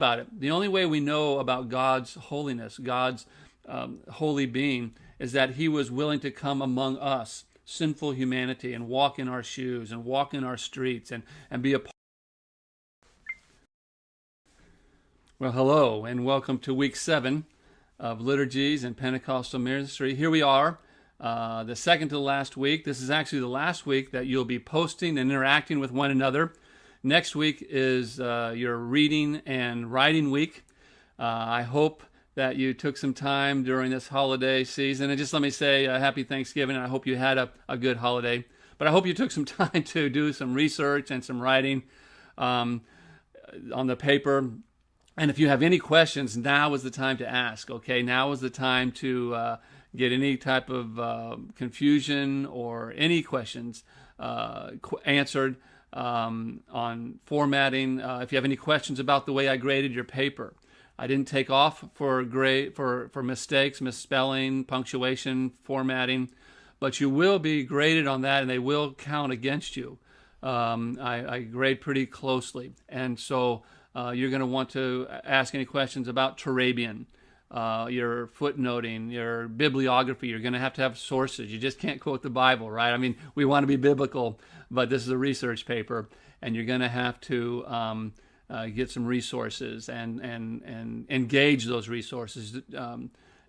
About it. The only way we know about God's holiness, God's holy being, is that he was willing to come among us, sinful humanity, and walk in our shoes and walk in our streets and be a part. Well, hello, and welcome to week 7 of Liturgies and Pentecostal ministry. Here we are, the second to the last week. This is actually the last week that you'll be posting and interacting with one another. Next week is your reading and writing week. I hope that you took some time during this holiday season. And just let me say happy Thanksgiving. I hope you had a good holiday. But I hope you took some time to do some research and some writing on the paper. And if you have any questions, now is the time to ask, okay? Now is the time to get any type of confusion or any questions answered on formatting. If you have any questions about the way I graded your paper, I didn't take off for mistakes, misspelling, punctuation, formatting, but you will be graded on that, and they will count against you. I grade pretty closely, and so you're going to want to ask any questions about Turabian, your footnoting, your bibliography. You're going to have sources. You just can't quote the Bible, right? I mean, we want to be biblical, but this is a research paper, and you're going to have to get some resources and engage those resources.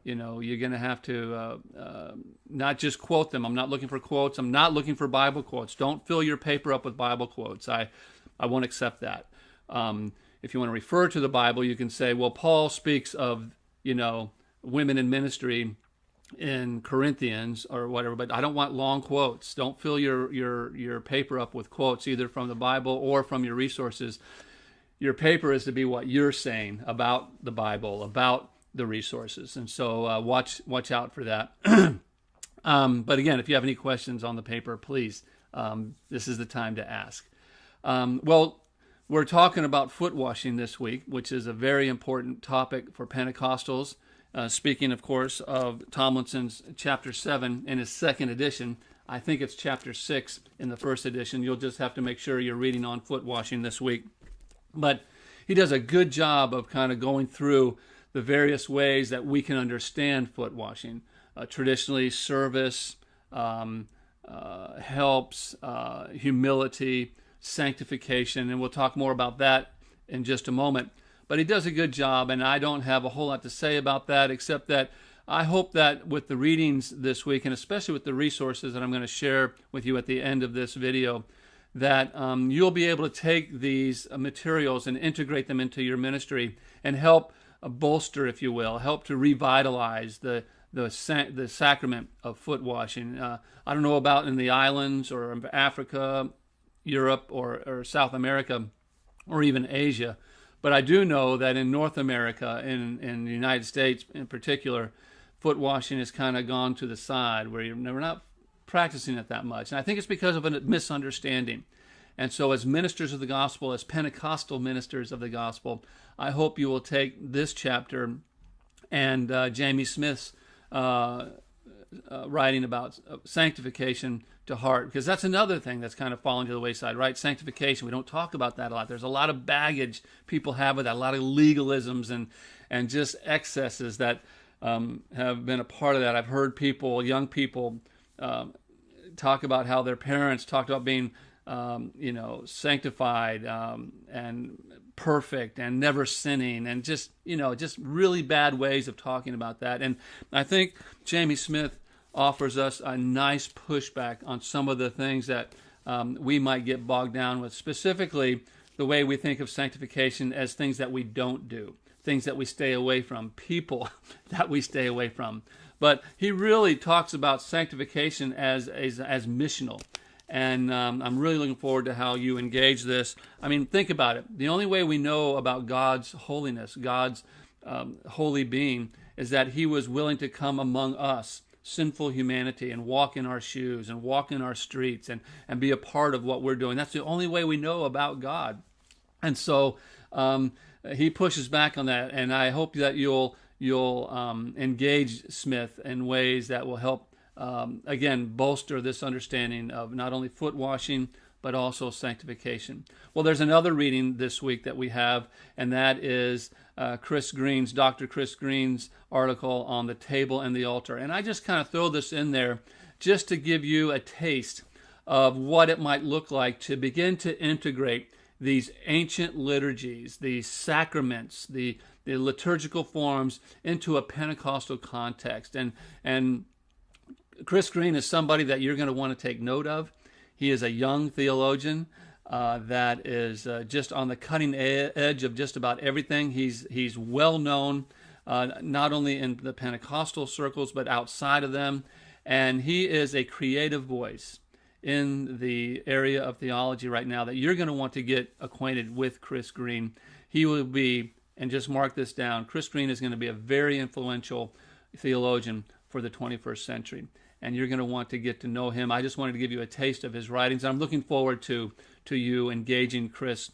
You're going to have to not just quote them. I'm not looking for quotes. I'm not looking for Bible quotes. Don't fill your paper up with Bible quotes. I won't accept that. If you want to refer to the Bible, you can say, well, Paul speaks of, women in ministry in Corinthians or whatever, but I don't want long quotes. Don't fill your paper up with quotes, either from the Bible or from your resources. Your paper is to be what you're saying about the Bible, about the resources. And so watch out for that. But again, if you have any questions on the paper, please, this is the time to ask. We're talking about foot washing this week, which is a very important topic for Pentecostals. Speaking, of course, of Tomlinson's chapter 7 in his second edition. I think it's chapter 6 in the first edition. You'll just have to make sure you're reading on foot washing this week. But he does a good job of kind of going through the various ways that we can understand foot washing. Traditionally, service, helps, humility, sanctification, and we'll talk more about that in just a moment. But he does a good job, and I don't have a whole lot to say about that, except that I hope that with the readings this week, and especially with the resources that I'm going to share with you at the end of this video, that you'll be able to take these materials and integrate them into your ministry and help bolster, if you will, help to revitalize the sacrament of foot washing. I don't know about in the islands or Africa, Europe, or South America, or even Asia, but I do know that in North America, in the United States in particular, foot washing has kind of gone to the side, where we're not practicing it that much. And I think it's because of a misunderstanding. And so as ministers of the gospel, as Pentecostal ministers of the gospel, I hope you will take this chapter and Jamie Smith's writing about sanctification to heart, because that's another thing that's kind of fallen to the wayside, right? Sanctification, we don't talk about that a lot. There's a lot of baggage people have with that, a lot of legalisms and just excesses that have been a part of that. I've heard young people talk about how their parents talked about being sanctified and perfect and never sinning, and just really bad ways of talking about that. And I think Jamie Smith offers us a nice pushback on some of the things that we might get bogged down with, specifically the way we think of sanctification as things that we don't do, things that we stay away from, people that we stay away from. But he really talks about sanctification as missional. And I'm really looking forward to how you engage this. I mean, think about it. The only way we know about God's holiness, God's holy being, is that he was willing to come among us, sinful humanity, and walk in our shoes and walk in our streets and be a part of what we're doing. That's the only way we know about God. And so he pushes back on that, and I hope that you'll engage Smith in ways that will help, again, bolster this understanding of not only foot washing, but also sanctification. Well, there's another reading this week that we have, and that is Dr. Chris Green's article on the table and the altar. And I just kind of throw this in there just to give you a taste of what it might look like to begin to integrate these ancient liturgies, these sacraments, the liturgical forms into a Pentecostal context. And Chris Green is somebody that you're going to want to take note of. He is a young theologian that is just on the cutting edge of just about everything. He's well known, not only in the Pentecostal circles, but outside of them. And he is a creative voice in the area of theology right now that you're going to want to get acquainted with Chris Green. He will be, and just mark this down, Chris Green is going to be a very influential theologian for the 21st century. And you're going to want to get to know him. I just wanted to give you a taste of his writings. I'm looking forward to you engaging Chris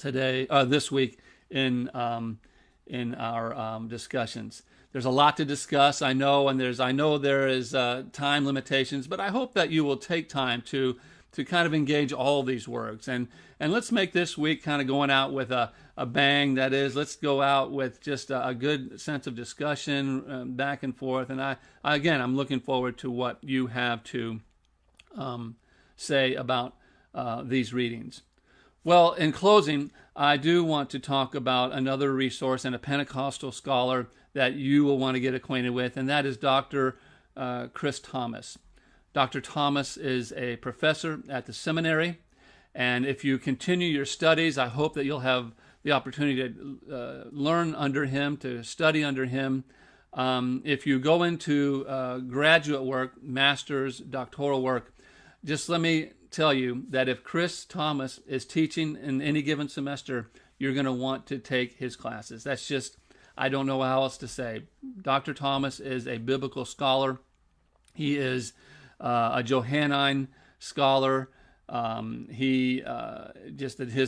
this week in our discussions. There's a lot to discuss, I know, and I know there is time limitations, but I hope that you will take time to kind of engage all these works. And let's make this week kind of going out with a bang. That is, let's go out with just a good sense of discussion back and forth. And I'm looking forward to what you have to say about these readings. Well, in closing, I do want to talk about another resource and a Pentecostal scholar that you will want to get acquainted with, and that is Dr. Chris Thomas. Dr. Thomas is a professor at the seminary, and if you continue your studies, I hope that you'll have the opportunity to learn under him, to study under him. If you go into graduate work, master's, doctoral work, just let me tell you that if Chris Thomas is teaching in any given semester, you're going to want to take his classes. That's just, I don't know how else to say. Dr. Thomas is a biblical scholar. He is a Johannine scholar. His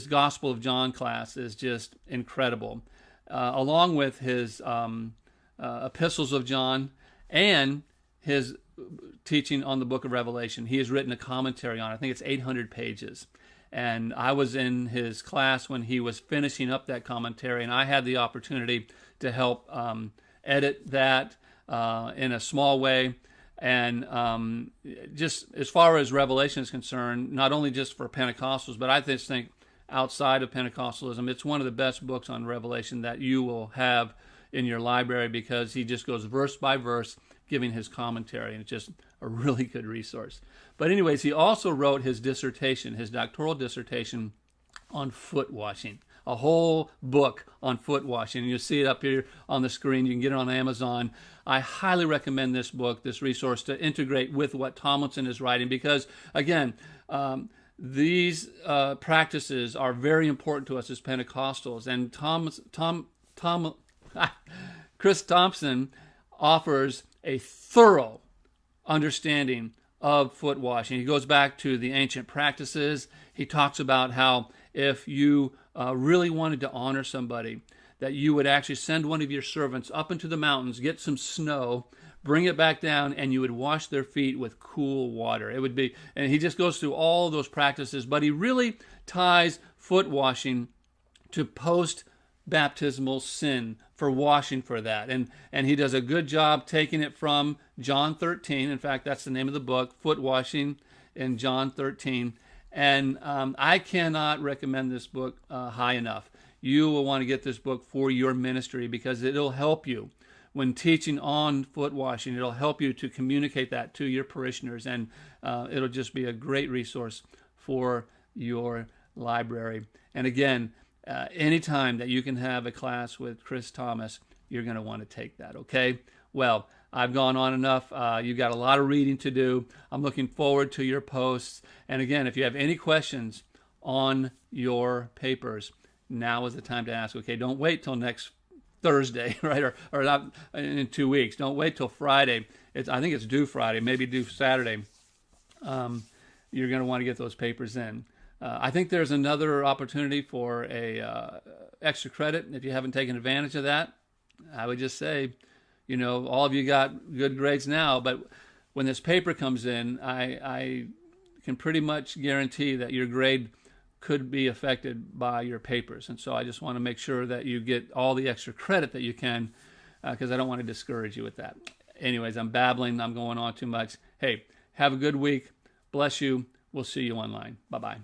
Gospel of John class is just incredible, along with his epistles of John and his teaching on the book of Revelation. He has written a commentary on it. I think it's 800 pages. And I was in his class when he was finishing up that commentary, and I had the opportunity to help edit that in a small way. And just as far as Revelation is concerned, not only just for Pentecostals, but I just think outside of Pentecostalism, it's one of the best books on Revelation that you will have in your library, because he just goes verse by verse giving his commentary, and it's just a really good resource. But anyways, he also wrote his dissertation, his doctoral dissertation on foot washing, a whole book on foot washing. And you'll see it up here on the screen. You can get it on Amazon. I highly recommend this book, this resource, to integrate with what Tomlinson is writing, because, again, these practices are very important to us as Pentecostals. And Chris Thompson offers a thorough understanding of foot washing. He goes back to the ancient practices. He talks about how if you really wanted to honor somebody, that you would actually send one of your servants up into the mountains, get some snow, bring it back down, and you would wash their feet with cool water. It would be, and he just goes through all those practices, but he really ties foot washing to post-baptismal sin, for washing for that. And he does a good job taking it from John 13. In fact, that's the name of the book, Footwashing in John 13. And I cannot recommend this book high enough. You will want to get this book for your ministry, because it'll help you when teaching on foot washing. It'll help you to communicate that to your parishioners, and it'll just be a great resource for your library. And again, anytime that you can have a class with Chris Thomas, you're going to want to take that, okay? Well, I've gone on enough. You've got a lot of reading to do. I'm looking forward to your posts. And again, if you have any questions on your papers, now is the time to ask. Okay, don't wait till next Thursday, right? Or not in 2 weeks. Don't wait till Friday. I think it's due Friday, maybe due Saturday. You're going to want to get those papers in. I think there's another opportunity for a extra credit. If you haven't taken advantage of that, I would just say, all of you got good grades now, but when this paper comes in, I can pretty much guarantee that your grade could be affected by your papers. And so I just want to make sure that you get all the extra credit that you can, because I don't want to discourage you with that. Anyways, I'm babbling. I'm going on too much. Hey, have a good week. Bless you. We'll see you online. Bye-bye.